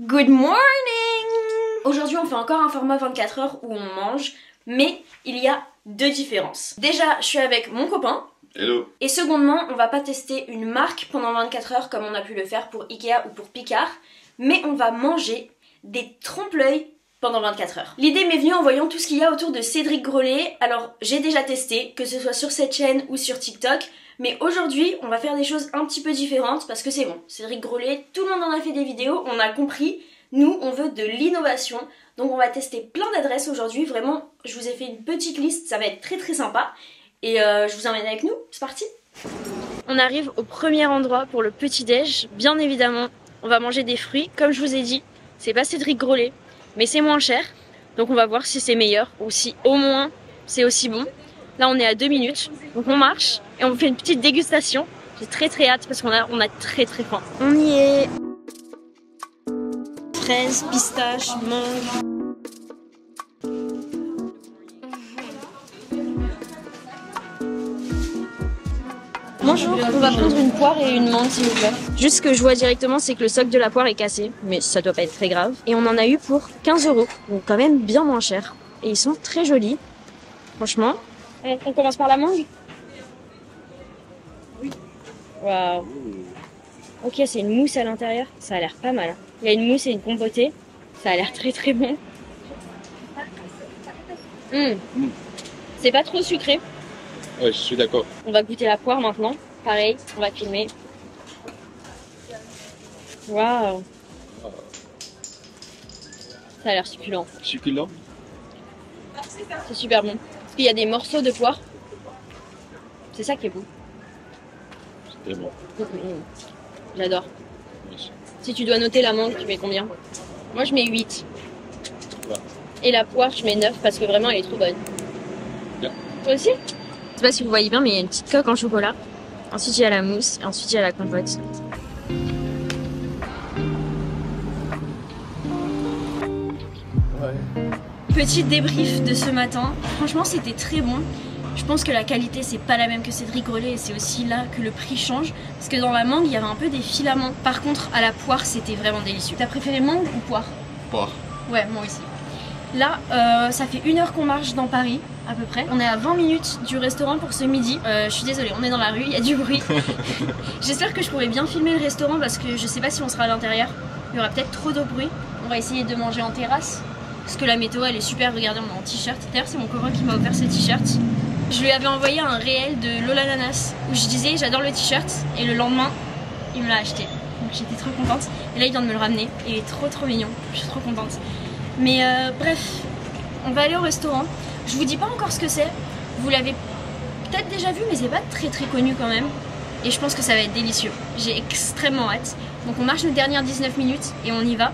Good morning! Aujourd'hui on fait encore un format 24 heures où on mange, mais il y a deux différences. Déjà, je suis avec mon copain. Hello. Et secondement, on va pas tester une marque pendant 24 heures comme on a pu le faire pour Ikea ou pour Picard, mais on va manger des trompe-l'œil pendant 24 heures. L'idée m'est venue en voyant tout ce qu'il y a autour de Cédric Grolet. Alors j'ai déjà testé, que ce soit sur cette chaîne ou sur TikTok, mais aujourd'hui on va faire des choses un petit peu différentes parce que c'est bon, Cédric Grolet, tout le monde en a fait des vidéos, on a compris, nous on veut de l'innovation, donc on va tester plein d'adresses aujourd'hui. Vraiment, je vous ai fait une petite liste, ça va être très très sympa et je vous emmène avec nous, c'est parti. On arrive au premier endroit pour le petit-déj, bien évidemment, on va manger des fruits, comme je vous ai dit, c'est pas Cédric Grolet, mais c'est moins cher, donc on va voir si c'est meilleur ou si au moins c'est aussi bon. Là on est à 2 minutes, donc on marche et on fait une petite dégustation. J'ai très très hâte parce qu'on a très très faim. On y est. Fraises, pistaches, mangue. Bonjour, on va prendre une poire et une mangue s'il vous plaît. Juste ce que je vois directement c'est que le socle de la poire est cassé, mais ça doit pas être très grave. Et on en a eu pour 15 €, donc quand même bien moins cher. Et ils sont très jolis, franchement. On commence par la mangue. Oui. Waouh. Ok, c'est une mousse à l'intérieur, ça a l'air pas mal. Il y a une mousse et une compotée, ça a l'air très très bon. C'est pas trop sucré. Ouais, je suis d'accord. On va goûter la poire maintenant. Pareil, on va filmer. Waouh. Ça a l'air succulent. Succulent. C'est super bon. Parce qu'il y a des morceaux de poire. C'est ça qui est beau. C'est bon. J'adore. Oui. Si tu dois noter la mangue, tu mets combien? Moi je mets 8. Ouais. Et la poire, je mets 9 parce que vraiment elle est trop bonne. Bien. Toi aussi? Je sais pas si vous voyez bien, mais il y a une petite coque en chocolat. Ensuite il y a la mousse, et ensuite il y a la compote. Ouais. Petit débrief de ce matin. Franchement c'était très bon. Je pense que la qualité c'est pas la même que Cédric Grolet et c'est aussi là que le prix change. Parce que dans la mangue il y avait un peu des filaments. Par contre à la poire c'était vraiment délicieux. T'as préféré mangue ou poire? Poire. Ouais, moi aussi. Là, ça fait 1 heure qu'on marche dans Paris, à peu près. On est à 20 minutes du restaurant pour ce midi. Je suis désolée, on est dans la rue, il y a du bruit. J'espère que je pourrai bien filmer le restaurant parce que je sais pas si on sera à l'intérieur. Il y aura peut-être trop de bruit. On va essayer de manger en terrasse. Parce que la météo, elle est super. Regardez, on est en t-shirt. D'ailleurs, c'est mon copain qui m'a offert ce t-shirt. Je lui avais envoyé un réel de Lola Nanas où je disais j'adore le t-shirt. Et le lendemain, il me l'a acheté. Donc j'étais trop contente. Et là, il vient de me le ramener. Il est trop mignon. Je suis trop contente. Mais bref, on va aller au restaurant. Je vous dis pas encore ce que c'est. Vous l'avez peut-être déjà vu, mais c'est pas très connu quand même. Et je pense que ça va être délicieux. J'ai extrêmement hâte. Donc on marche nos dernières 19 minutes et on y va.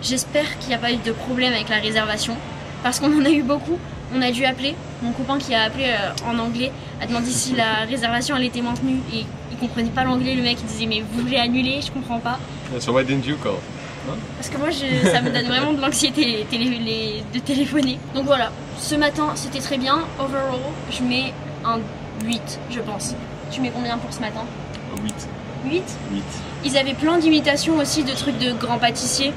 J'espère qu'il n'y a pas eu de problème avec la réservation. Parce qu'on en a eu beaucoup. On a dû appeler. Mon copain qui a appelé en anglais a demandé si la réservation elle était maintenue. Et il comprenait pas l'anglais. Le mec il disait mais vous voulez annuler? Je comprends pas. So why didn't you call? Parce que moi ça me donne vraiment de l'anxiété de téléphoner. Donc voilà, ce matin c'était très bien. Overall, je mets un 8 je pense. Tu mets combien pour ce matin? 8. 8? 8. Ils avaient plein d'imitations aussi de trucs de grands pâtissiers.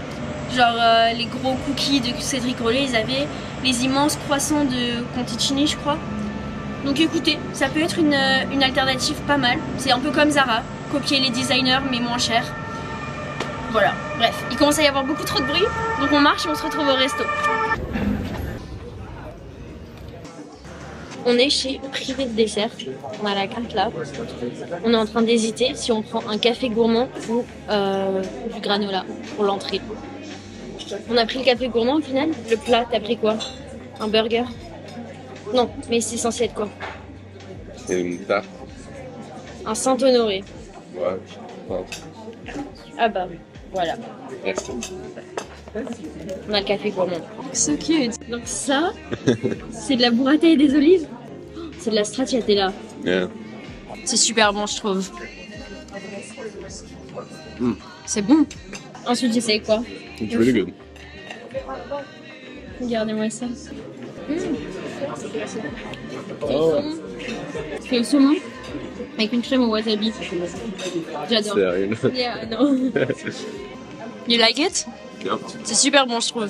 Genre les gros cookies de Cédric Grolet, ils avaient les immenses croissants de Conticini je crois. Donc écoutez, ça peut être une alternative pas mal. C'est un peu comme Zara, copier les designers mais moins cher. Voilà, bref, il commence à y avoir beaucoup trop de bruit, donc on marche et on se retrouve au resto. On est chez Privé de dessert, on a la carte là. On est en train d'hésiter si on prend un café gourmand ou du granola pour l'entrée. On a pris le café gourmand au final. Le plat, t'as pris quoi? Un burger? Non, mais c'est censé être quoi? C'est une tarte. Un Saint-Honoré. Ouais. Ouais. Ah bah, voilà. Merci. On a le café gourmand. So cute. Donc ça, c'est de la burrata et des olives. C'est de la stracciatella. Yeah. C'est super bon, je trouve. C'est bon. Ensuite, j'essaye quoi? It's really good. Regardez-moi ça. Oh. C'est le saumon avec une crème au wasabi. J'adore. Sérieux? Yeah, I know. You like it? Yeah. C'est super bon, je trouve.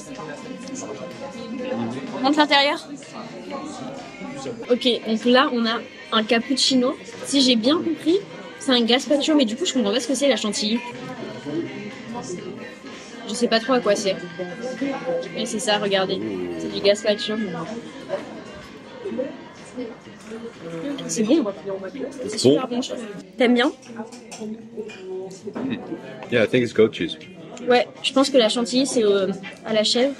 Montre l'intérieur. Ok, donc là, on a un cappuccino. Si j'ai bien compris, c'est un gazpacho, mais du coup, je comprends pas ce que c'est la chantilly. Je sais pas trop à quoi c'est. Mais c'est ça, regardez. C'est du gazpacho. C'est bon. C'est super bon, je trouve. T'aimes bien? Yeah, I think it's goat cheese. Ouais, je pense que la chantilly, c'est à la chèvre.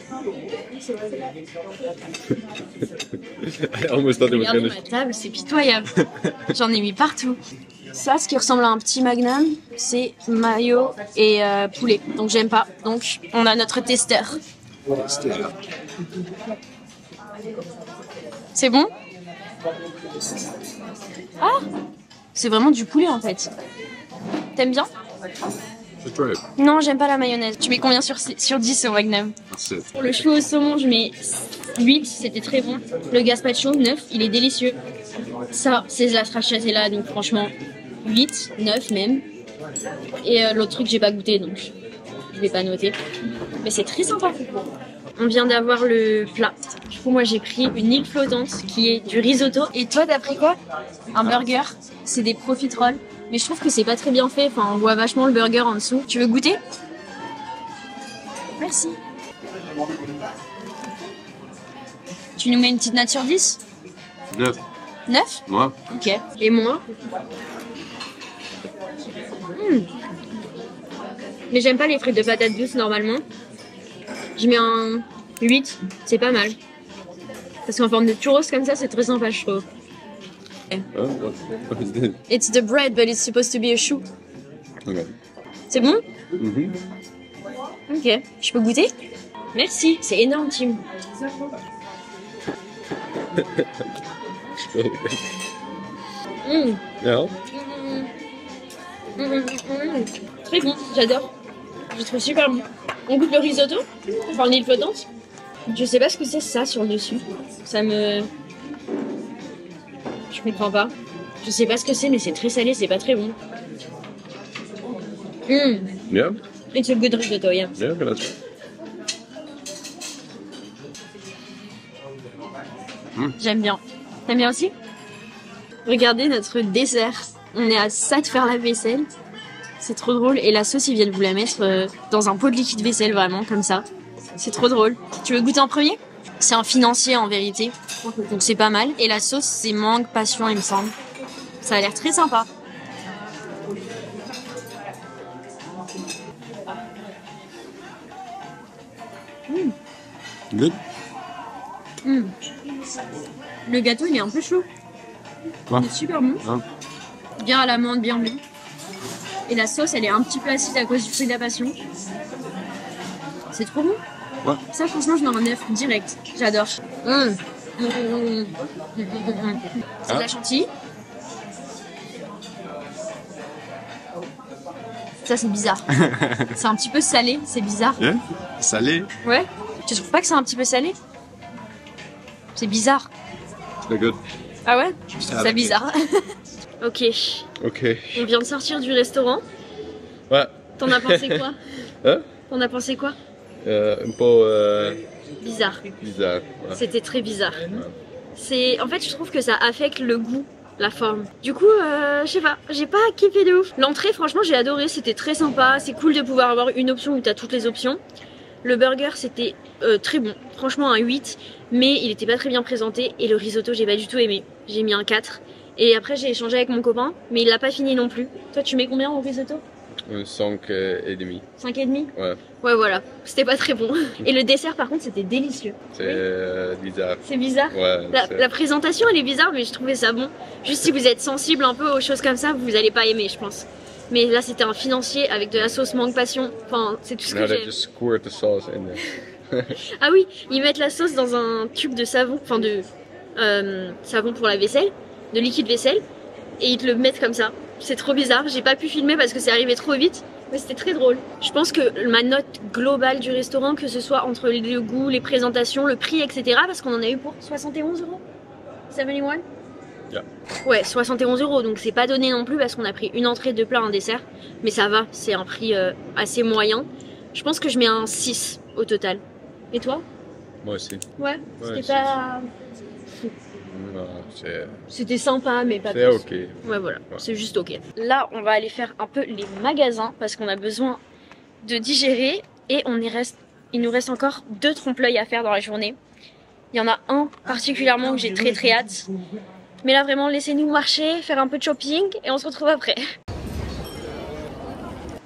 I almost thought it was Regardez gonna. ma table, c'est pitoyable. J'en ai mis partout. Ça, ce qui ressemble à un petit magnum, c'est mayo et poulet. Donc j'aime pas. Donc on a notre testeur. C'est bon? Ah, c'est vraiment du poulet en fait. T'aimes bien? Let's try it. Non, j'aime pas la mayonnaise. Tu mets combien sur 10 au magnum? That's it. Pour le chou au saumon, je mets 8, c'était très bon. Le gazpacho, 9, il est délicieux. Ça, c'est la stracciatella, donc franchement, 8, 9 même. Et l'autre truc, j'ai pas goûté, donc je vais pas noter. Mais c'est très sympa. On vient d'avoir le plat. Du coup, moi, j'ai pris une île flottante qui est du risotto. Et toi, t'as pris quoi? Un burger. C'est des profiteroles. Mais je trouve que c'est pas très bien fait. Enfin, on voit vachement le burger en dessous. Tu veux goûter? Merci. Tu nous mets une petite note sur 10? 9. 9? Moi? Ok. Et moi? Mais j'aime pas les frites de patates douces normalement. Je mets un 8, c'est pas mal. Parce qu'en forme de churros comme ça, c'est très sympa, je trouve. Oh, what is this? It's the bread, but it's supposed to be a shoe. Okay. C'est bon? Mm-hmm. Ok. Je peux goûter? Merci, c'est énorme, Tim. Yeah. Très bon, j'adore. Je trouve super bon. On goûte le risotto, enfin l'île flottante. Je sais pas ce que c'est ça sur le dessus. Ça me... Je comprends pas. Je sais pas ce que c'est, mais c'est très salé, c'est pas très bon. Yeah. It's a good risotto, yeah. Yeah, okay, that's J'aime bien. T'aimes bien aussi? Regardez notre dessert. On est à ça de faire la vaisselle. C'est trop drôle. Et la sauce, ils viennent vous la mettre dans un pot de liquide vaisselle, vraiment, comme ça. C'est trop drôle. Tu veux goûter en premier? C'est un financier, en vérité. Donc c'est pas mal. Et la sauce, c'est mangue, passion, il me semble. Ça a l'air très sympa. good. Le gâteau, il est un peu chaud. Ouais. Il est super bon. Ah. Bien à l'amande, bien bon. Et la sauce, elle est un petit peu acide à cause du fruit de la passion. C'est trop bon. Ouais. Ça, franchement, je mets un 9 direct. J'adore. C'est de la chantilly. Ça, c'est bizarre. C'est un petit peu salé, c'est bizarre. Yeah. Salé. Ouais. Tu trouves pas que c'est un petit peu salé? C'est bizarre. C'est good. Ah ouais? Ça C'est bizarre. Ok. Ok. On vient de sortir du restaurant. Ouais. T'en as pensé quoi? Hein? T'en as pensé quoi? Un peu Bizarre. bizarre. Ouais. C'était très bizarre. C'est, en fait, je trouve que ça affecte le goût, la forme. Du coup, je sais pas, j'ai pas kiffé de ouf. L'entrée, franchement, j'ai adoré, c'était très sympa. C'est cool de pouvoir avoir une option où t'as toutes les options. Le burger, c'était très bon. Franchement, un 8, mais il était pas très bien présenté. Et le risotto, j'ai pas du tout aimé. J'ai mis un 4. Et après, j'ai échangé avec mon copain, mais il l'a pas fini non plus. Toi, tu mets combien au risotto? 5 et demi. 5,5? Ouais. Ouais, voilà. C'était pas très bon. Et le dessert, par contre, c'était délicieux. C'est bizarre. C'est bizarre. Ouais. La présentation, elle est bizarre, mais je trouvais ça bon. Juste si vous êtes sensible un peu aux choses comme ça, vous allez pas aimer, je pense. Mais là, c'était un financier avec de la sauce mangue passion. Enfin, c'est tout ce que Now they j'aime. just squirt the sauce in there. Ah oui, ils mettent la sauce dans un tube de savon, enfin de savon pour la vaisselle, de liquide vaisselle, et ils te le mettent comme ça. C'est trop bizarre, j'ai pas pu filmer parce que c'est arrivé trop vite, mais c'était très drôle. Je pense que ma note globale du restaurant, que ce soit entre le goût, les présentations, le prix, etc., parce qu'on en a eu pour 71 €. 71? Yeah. Ouais, 71 €, donc c'est pas donné non plus parce qu'on a pris une entrée, deux plats, un dessert, mais ça va, c'est un prix assez moyen. Je pense que je mets un 6 au total. Et toi? Moi aussi. Ouais, Ouais, c'était pas... Non, C'était sympa, mais pas c'est plus. ok. Ouais, voilà, Ouais. c'est juste ok. Là, on va aller faire un peu les magasins parce qu'on a besoin de digérer et il nous reste encore 2 trompe-l'œil à faire dans la journée. Il y en a un particulièrement où j'ai très hâte. Mais là, vraiment, laissez-nous marcher, faire un peu de shopping et on se retrouve après.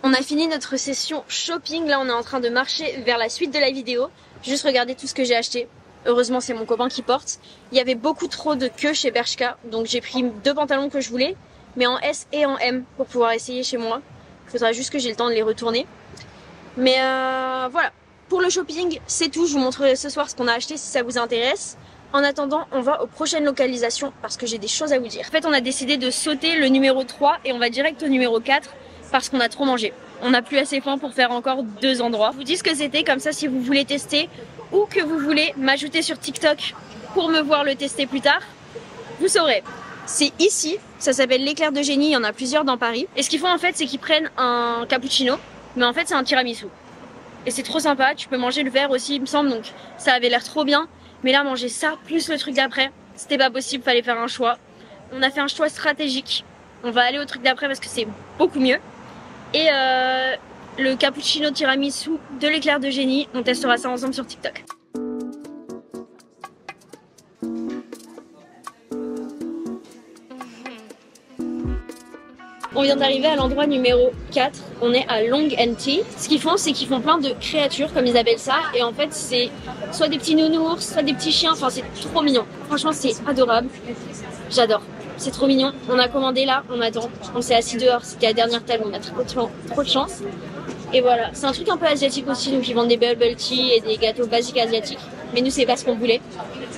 On a fini notre session shopping. Là, on est en train de marcher vers la suite de la vidéo. Juste regarder tout ce que j'ai acheté. Heureusement, c'est mon copain qui porte. Il y avait beaucoup trop de queue chez Bershka, donc j'ai pris 2 pantalons que je voulais, mais en S et en M pour pouvoir essayer chez moi. Il faudra juste que j'ai le temps de les retourner. Mais voilà, pour le shopping, c'est tout. Je vous montrerai ce soir ce qu'on a acheté si ça vous intéresse. En attendant, on va aux prochaines localisations parce que j'ai des choses à vous dire. En fait, on a décidé de sauter le numéro 3 et on va direct au numéro 4 parce qu'on a trop mangé. On n'a plus assez faim pour faire encore 2 endroits. Je vous dis ce que c'était, comme ça si vous voulez tester ou que vous voulez m'ajouter sur TikTok pour me voir le tester plus tard, vous saurez. C'est ici, ça s'appelle l'éclair de génie, il y en a plusieurs dans Paris. Et ce qu'ils font en fait, c'est qu'ils prennent un cappuccino, mais en fait c'est un tiramisu. Et c'est trop sympa, tu peux manger le verre aussi il me semble, donc ça avait l'air trop bien. Mais là manger ça, plus le truc d'après, c'était pas possible, fallait faire un choix. On a fait un choix stratégique. On va aller au truc d'après parce que c'est beaucoup mieux. Et le cappuccino tiramisu de l'éclair de génie, on testera ça ensemble sur TikTok. On vient d'arriver à l'endroit numéro 4, on est à Long Tea. Ce qu'ils font, c'est qu'ils font plein de créatures, comme ils appellent ça. Et en fait, c'est soit des petits nounours, soit des petits chiens, enfin c'est trop mignon. Franchement, c'est adorable. J'adore. C'est trop mignon. On a commandé là, on attend. On s'est assis dehors, c'était la dernière table, on a trop de chance. Et voilà, c'est un truc un peu asiatique aussi, donc ils vendent des bubble tea et des gâteaux basiques asiatiques. Mais nous, c'est pas ce qu'on voulait.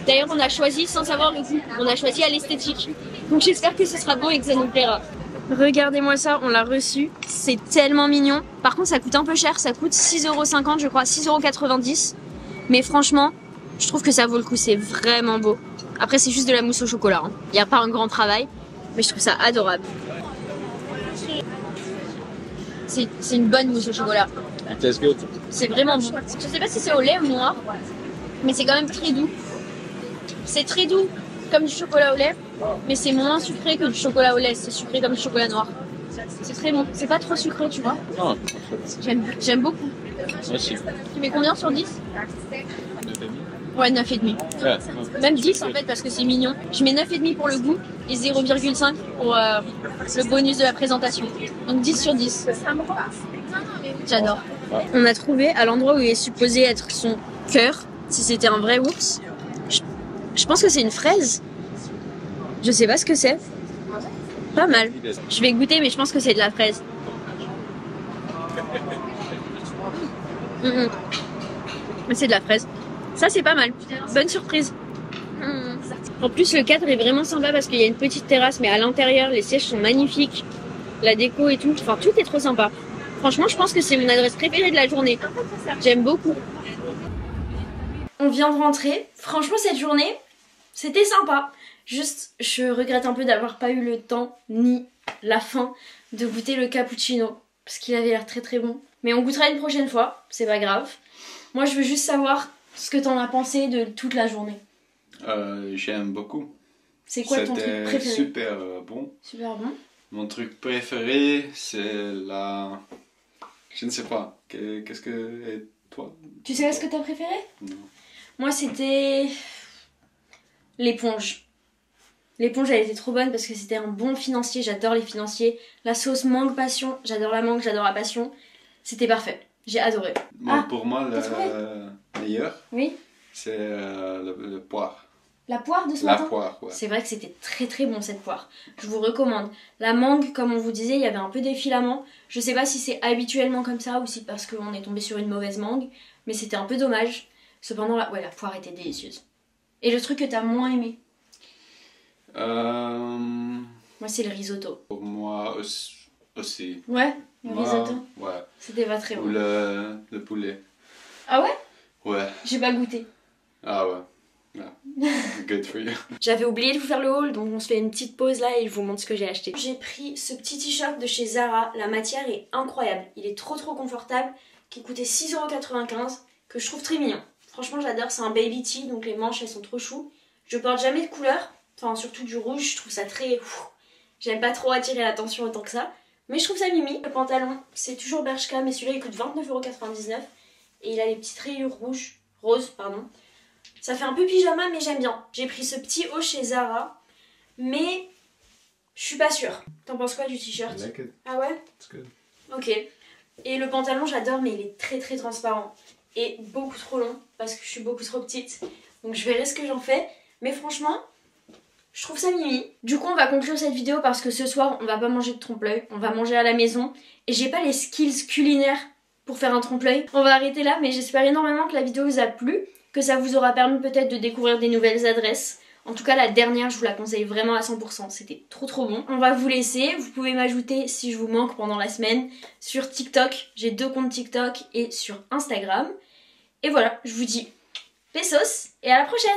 D'ailleurs, on a choisi sans savoir le goût. On a choisi à l'esthétique. Donc j'espère que ce sera bon et que ça nous plaira. Regardez-moi ça, on l'a reçu. C'est tellement mignon. Par contre, ça coûte un peu cher. Ça coûte 6,50 €, je crois, 6,90 €. Mais franchement, je trouve que ça vaut le coup. C'est vraiment beau. Après, c'est juste de la mousse au chocolat. Il n'y a pas un grand travail. Mais je trouve ça adorable. C'est une bonne mousse au chocolat. Tastes good. C'est vraiment bon. Je sais pas si c'est au lait ou noir. Mais c'est quand même très doux. C'est très doux comme du chocolat au lait. Mais c'est moins sucré que du chocolat au lait. C'est sucré comme du chocolat noir. C'est très bon. C'est pas trop sucré, tu vois. Non, J'aime beaucoup. moi aussi. Tu mets combien sur 10? Ouais, 9,5. Ouais. Même 10 en fait parce que c'est mignon. Je mets 9,5 pour le goût et 0,5 pour le bonus de la présentation. Donc 10 sur 10. J'adore. On a trouvé à l'endroit où il est supposé être son cœur, si c'était un vrai ours. Je pense que c'est une fraise. Je sais pas ce que c'est. Pas mal. Je vais goûter mais je pense que c'est de la fraise. Mais c'est de la fraise. Ça c'est pas mal. Bonne surprise. En plus le cadre est vraiment sympa parce qu'il y a une petite terrasse mais à l'intérieur les sièges sont magnifiques. La déco et tout. Enfin tout est trop sympa. Franchement je pense que c'est mon adresse préférée de la journée. J'aime beaucoup. On vient de rentrer. Franchement cette journée c'était sympa. Juste je regrette un peu d'avoir pas eu le temps ni la faim de goûter le cappuccino. Parce qu'il avait l'air très bon. Mais on goûtera une prochaine fois. C'est pas grave. Moi je veux juste savoir ce que t'en as pensé de toute la journée. J'aime beaucoup. C'est quoi ton truc préféré? C'était super bon. Super bon. Mon truc préféré, c'est la... Je ne sais pas. Qu'est-ce que... Et toi? Tu sais ce que t'as préféré? Non. Moi c'était... l'éponge. L'éponge elle était trop bonne parce que c'était un bon financier. J'adore les financiers. La sauce mangue passion. J'adore la mangue, j'adore la passion. C'était parfait. J'ai adoré. Bon, pour moi, le meilleur, Oui. c'est le poire. La poire de ce La matin? poire, ouais. C'est vrai que c'était très bon cette poire. Je vous recommande. La mangue, comme on vous disait, il y avait un peu des filaments. Je sais pas si c'est habituellement comme ça ou si parce qu'on est tombé sur une mauvaise mangue. Mais c'était un peu dommage. Cependant, la poire était délicieuse. Et le truc que t'as moins aimé? Moi, c'est le risotto. Pour moi aussi. Ouais, le Moi, risotto. Ouais. C'était pas très Ou bon. le poulet. Ah ouais? Ouais. J'ai pas goûté. Ah ouais. Yeah. Good for you. J'avais oublié de vous faire le haul, donc on se fait une petite pause là et je vous montre ce que j'ai acheté. J'ai pris ce petit t-shirt de chez Zara. La matière est incroyable. Il est trop confortable. qui coûtait 6,95 €, que je trouve très mignon. Franchement j'adore, c'est un baby tee, donc les manches elles sont trop chou. Je porte jamais de couleur, enfin surtout du rouge, je trouve ça très... J'aime pas trop attirer l'attention autant que ça. Mais je trouve ça mimi. Le pantalon, c'est toujours Bershka, mais celui-là il coûte 29,99 € et il a les petites rayures roses, pardon. Ça fait un peu pyjama mais j'aime bien. J'ai pris ce petit haut chez Zara, mais je suis pas sûre. T'en penses quoi du t-shirt? Ah ouais? It's good. Ok. Et le pantalon j'adore, mais il est très très transparent et beaucoup trop long parce que je suis beaucoup trop petite. Donc je verrai ce que j'en fais. Mais franchement, je trouve ça mimi. Du coup on va conclure cette vidéo parce que ce soir on va pas manger de trompe-l'œil, on va manger à la maison. Et j'ai pas les skills culinaires pour faire un trompe-l'œil. On va arrêter là, mais j'espère énormément que la vidéo vous a plu, que ça vous aura permis peut-être de découvrir des nouvelles adresses. En tout cas la dernière je vous la conseille vraiment à 100%, c'était trop bon. On va vous laisser, vous pouvez m'ajouter si je vous manque pendant la semaine sur TikTok, j'ai 2 comptes TikTok et sur Instagram. Et voilà, je vous dis pesos et à la prochaine.